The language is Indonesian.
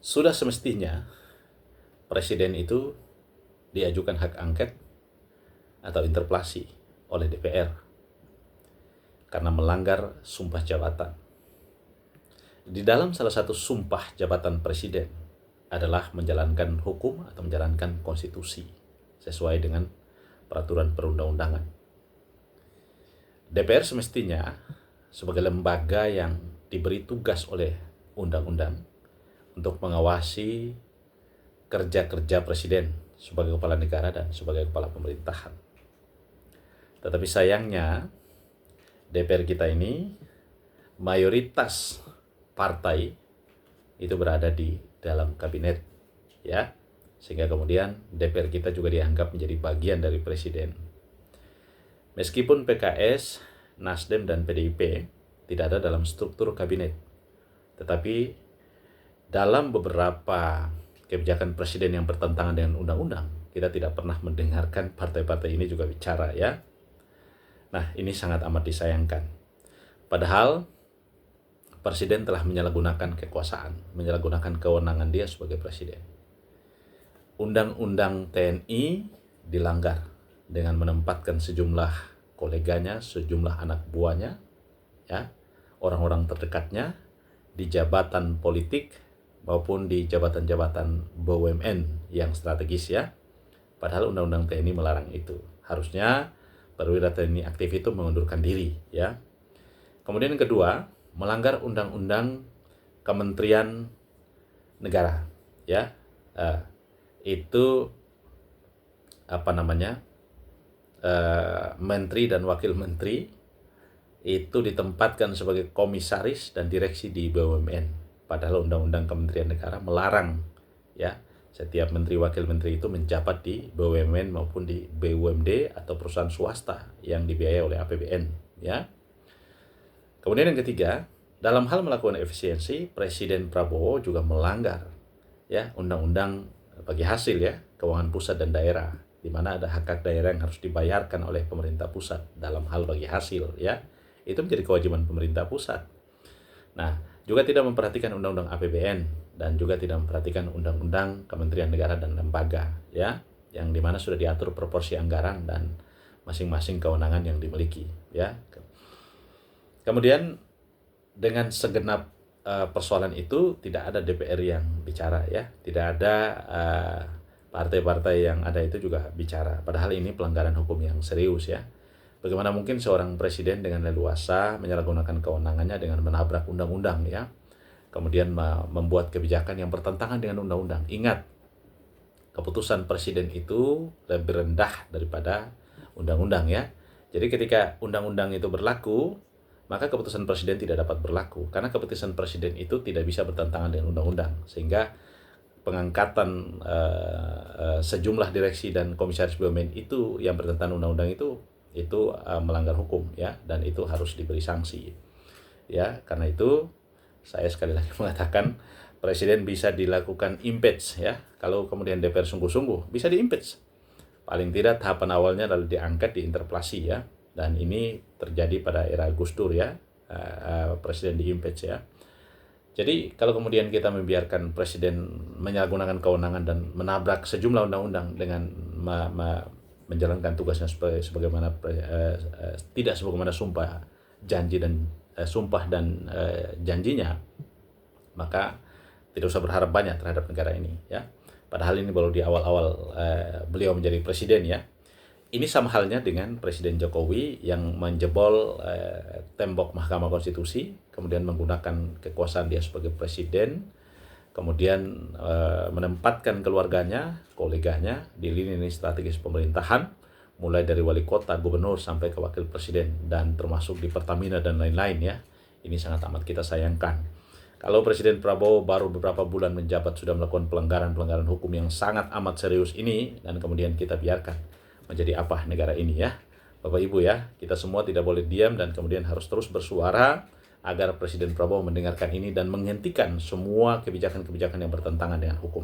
Sudah semestinya presiden itu diajukan hak angket atau interpelasi oleh DPR karena melanggar sumpah jabatan. Di dalam salah satu sumpah jabatan presiden adalah menjalankan hukum atau menjalankan konstitusi sesuai dengan peraturan perundang-undangan. DPR semestinya sebagai lembaga yang diberi tugas oleh undang-undang untuk mengawasi kerja-kerja presiden sebagai kepala negara dan sebagai kepala pemerintahan. Tetapi sayangnya DPR kita ini mayoritas partai itu berada di dalam kabinet, ya, sehingga kemudian DPR kita juga dianggap menjadi bagian dari presiden. Meskipun PKS, Nasdem dan PDIP tidak ada dalam struktur kabinet, tetapi dalam beberapa kebijakan presiden yang bertentangan dengan undang-undang, kita tidak pernah mendengarkan partai-partai ini juga bicara, ya. Nah, ini sangat amat disayangkan. Padahal presiden telah menyalahgunakan kekuasaan, menyalahgunakan kewenangan dia sebagai presiden. Undang-undang TNI dilanggar dengan menempatkan sejumlah koleganya, sejumlah anak buahnya, ya, orang-orang terdekatnya di jabatan politik maupun di jabatan-jabatan BUMN yang strategis, ya. Padahal undang-undang TNI melarang itu. Harusnya perwira TNI aktif itu mengundurkan diri, ya. Kemudian yang kedua, melanggar undang-undang Kementerian Negara, ya. Itu menteri dan wakil menteri itu ditempatkan sebagai komisaris dan direksi di BUMN. Padahal undang-undang Kementerian Negara melarang, ya, setiap menteri wakil menteri itu menjabat di BUMN maupun di BUMD atau perusahaan swasta yang dibiayai oleh APBN, ya. Kemudian yang ketiga, dalam hal melakukan efisiensi, Presiden Prabowo juga melanggar, ya, undang-undang bagi hasil, ya, keuangan pusat dan daerah, di mana ada hak-hak daerah yang harus dibayarkan oleh pemerintah pusat dalam hal bagi hasil, ya. Itu menjadi kewajiban pemerintah pusat. Nah, juga tidak memperhatikan undang-undang APBN dan juga tidak memperhatikan undang-undang Kementerian Negara dan Lembaga, ya, yang dimana sudah diatur proporsi anggaran dan masing-masing kewenangan yang dimiliki, ya. Kemudian dengan segenap persoalan itu tidak ada DPR yang bicara, ya, tidak ada partai-partai yang ada itu juga bicara. Padahal ini pelanggaran hukum yang serius, ya. Bagaimana mungkin seorang presiden dengan leluasa menyalahgunakan kewenangannya dengan menabrak undang-undang, ya, kemudian membuat kebijakan yang bertentangan dengan undang-undang. Ingat, keputusan presiden itu lebih rendah daripada undang-undang, ya. Jadi ketika undang-undang itu berlaku, maka keputusan presiden tidak dapat berlaku karena keputusan presiden itu tidak bisa bertentangan dengan undang-undang, sehingga pengangkatan sejumlah direksi dan komisaris BUMN itu yang bertentangan undang-undang itu melanggar hukum, ya, dan itu harus diberi sanksi, ya. Karena itu saya sekali lagi mengatakan presiden bisa dilakukan impeach, ya. Kalau kemudian DPR sungguh-sungguh bisa di-impeach. Paling tidak tahapan awalnya lalu diangkat, diinterpelasi, ya. Dan ini terjadi pada era Gus Dur, ya, presiden di-impeach, ya. Jadi kalau kemudian kita membiarkan presiden menyalahgunakan kewenangan dan menabrak sejumlah undang-undang dengan menjalankan tugasnya sebagaimana tidak sebagaimana sumpah dan janjinya, maka tidak usah berharap banyak terhadap negara ini, ya. Padahal ini baru di awal-awal beliau menjadi presiden, ya. Ini sama halnya dengan Presiden Jokowi yang menjebol tembok Mahkamah Konstitusi, kemudian menggunakan kekuasaan dia sebagai presiden, kemudian menempatkan keluarganya, koleganya di lini strategis pemerintahan, mulai dari wali kota, gubernur, sampai ke wakil presiden, dan termasuk di Pertamina dan lain-lain, ya. Ini sangat amat kita sayangkan. Kalau Presiden Prabowo baru beberapa bulan menjabat sudah melakukan pelanggaran-pelanggaran hukum yang sangat amat serius ini, dan kemudian kita biarkan, menjadi apa negara ini, ya. Bapak Ibu, ya, kita semua tidak boleh diam dan kemudian harus terus bersuara agar Presiden Prabowo mendengarkan ini dan menghentikan semua kebijakan-kebijakan yang bertentangan dengan hukum.